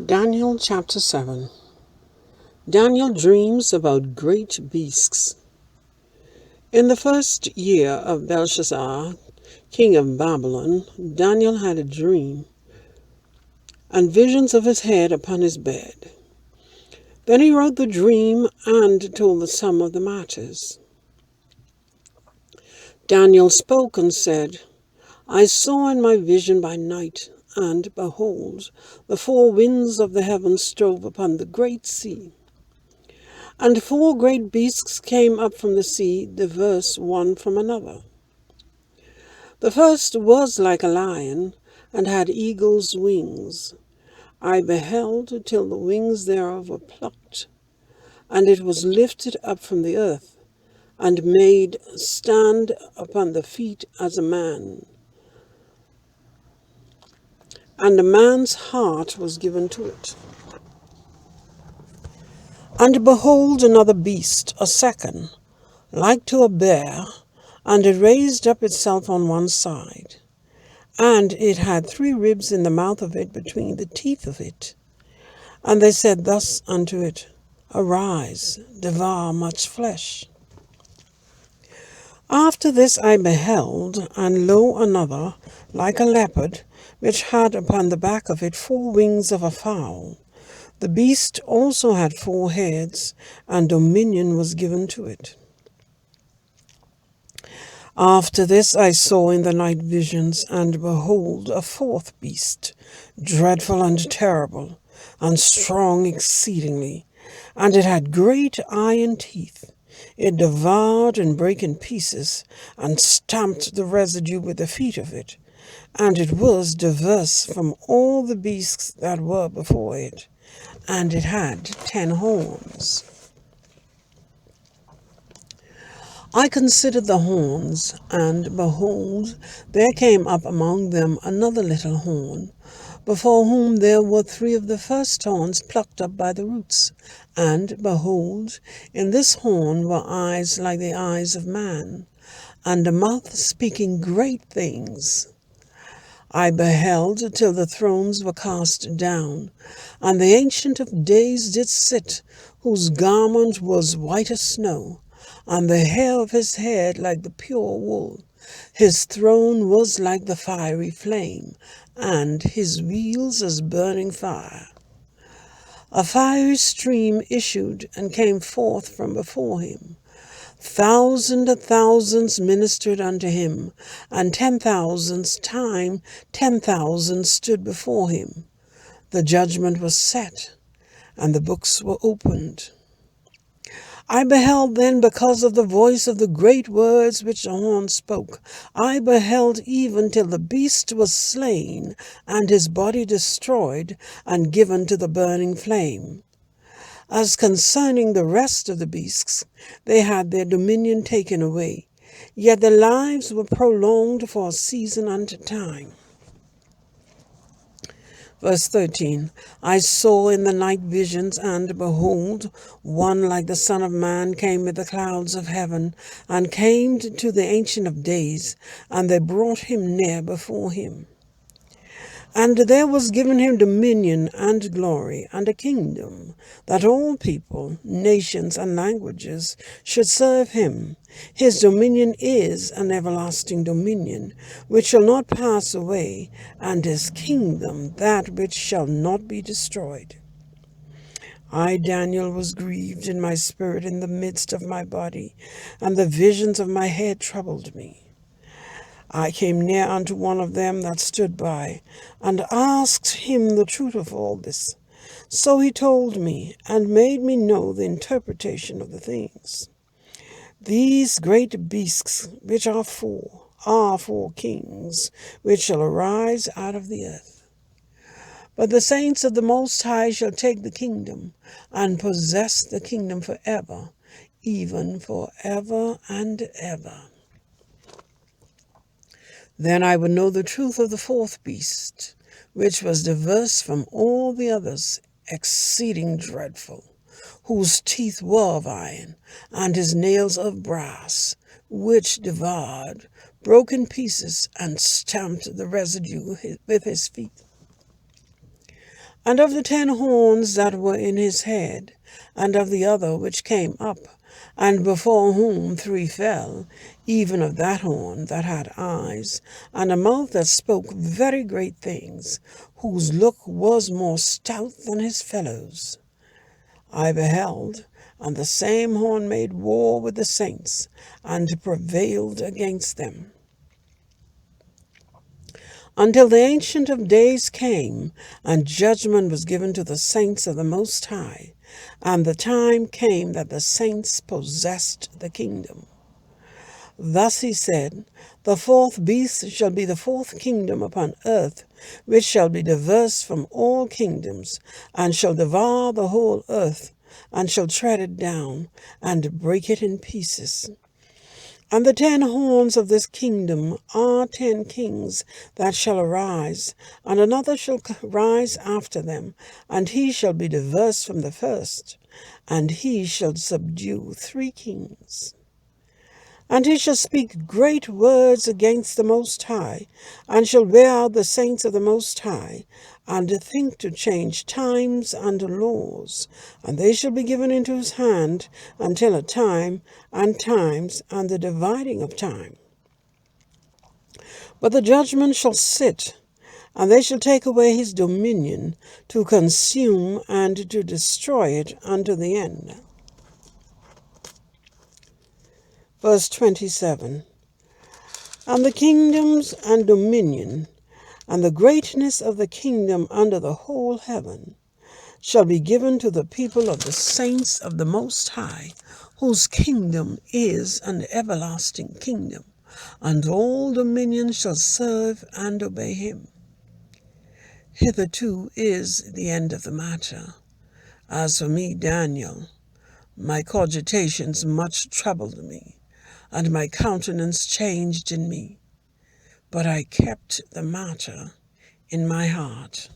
Daniel chapter 7. Daniel dreams about great beasts. In the first year of Belshazzar, king of Babylon, Daniel had a dream, and visions of his head upon his bed. Then he wrote the dream and told the sum of the matters. Daniel spoke and said, I saw in my vision by night, and, behold, the four winds of the heavens strove upon the great sea. And four great beasts came up from the sea, diverse one from another. The first was like a lion, and had eagle's wings. I beheld till the wings thereof were plucked, and it was lifted up from the earth, and made stand upon the feet as a man. And a man's heart was given to it. And behold another beast, a second, like to a bear, and it raised up itself on one side. And it had 3 ribs in the mouth of it between the teeth of it. And they said thus unto it, Arise, devour much flesh. After this I beheld, and lo, another, like a leopard, which had upon the back of it 4 wings of a fowl. The beast also had 4 heads, and dominion was given to it. After this I saw in the night visions, and behold, a 4th beast, dreadful and terrible, and strong exceedingly, and it had great iron teeth. It devoured and brake in pieces, and stamped the residue with the feet of it. And it was diverse from all the beasts that were before it, and it had 10 horns. I considered the horns, and behold, there came up among them another little horn, before whom there were 3 of the first horns plucked up by the roots. And behold, in this horn were eyes like the eyes of man, and a mouth speaking great things. I beheld till the thrones were cast down, and the Ancient of Days did sit, whose garment was white as snow, and the hair of his head like the pure wool. His throne was like the fiery flame, and his wheels as burning fire. A fiery stream issued and came forth from before him. Thousands ministered unto him, and 10,000s time 10,000 stood before him. The judgment was set, and the books were opened. I beheld then, because of the voice of the great words which the horn spoke, I beheld even till the beast was slain, and his body destroyed, and given to the burning flame. As concerning the rest of the beasts, they had their dominion taken away, yet their lives were prolonged for a season and time. Verse 13, I saw in the night visions, and behold, one like the Son of Man came with the clouds of heaven, and came to the Ancient of Days, and they brought him near before him. And there was given him dominion and glory and a kingdom, that all people, nations, and languages should serve him. His dominion is an everlasting dominion, which shall not pass away, and his kingdom that which shall not be destroyed. I, Daniel, was grieved in my spirit in the midst of my body, and the visions of my head troubled me. I came near unto one of them that stood by, and asked him the truth of all this. So he told me, and made me know the interpretation of the things. These great beasts, which are 4 kings, which shall arise out of the earth. But the saints of the Most High shall take the kingdom, and possess the kingdom forever, even forever and ever. Then I would know the truth of the 4th beast, which was diverse from all the others, exceeding dreadful, whose teeth were of iron, and his nails of brass, which devoured, broke in pieces, and stamped the residue with his feet. And of the 10 horns that were in his head, and of the other which came up, and before whom 3 fell, even of that horn that had eyes, and a mouth that spoke very great things, whose look was more stout than his fellows, I beheld, and the same horn made war with the saints, and prevailed against them, until the Ancient of Days came, and judgment was given to the saints of the Most High, and the time came that the saints possessed the kingdom. Thus he said, the 4th beast shall be the 4th kingdom upon earth, which shall be diverse from all kingdoms, and shall devour the whole earth, and shall tread it down, and break it in pieces. And the 10 horns of this kingdom are 10 kings that shall arise, and another shall rise after them, and he shall be diverse from the first, and he shall subdue 3 kings. And he shall speak great words against the Most High, and shall wear out the saints of the Most High, and think to change times and laws, and they shall be given into his hand until a time and times and the dividing of time. But the judgment shall sit, and they shall take away his dominion, to consume and to destroy it unto the end. Verse 27. And the kingdoms and dominion, and the greatness of the kingdom under the whole heaven, shall be given to the people of the saints of the Most High, whose kingdom is an everlasting kingdom, and all dominions shall serve and obey him. Hitherto is the end of the matter. As for me, Daniel, my cogitations much troubled me, and my countenance changed in me. But I kept the matter in my heart.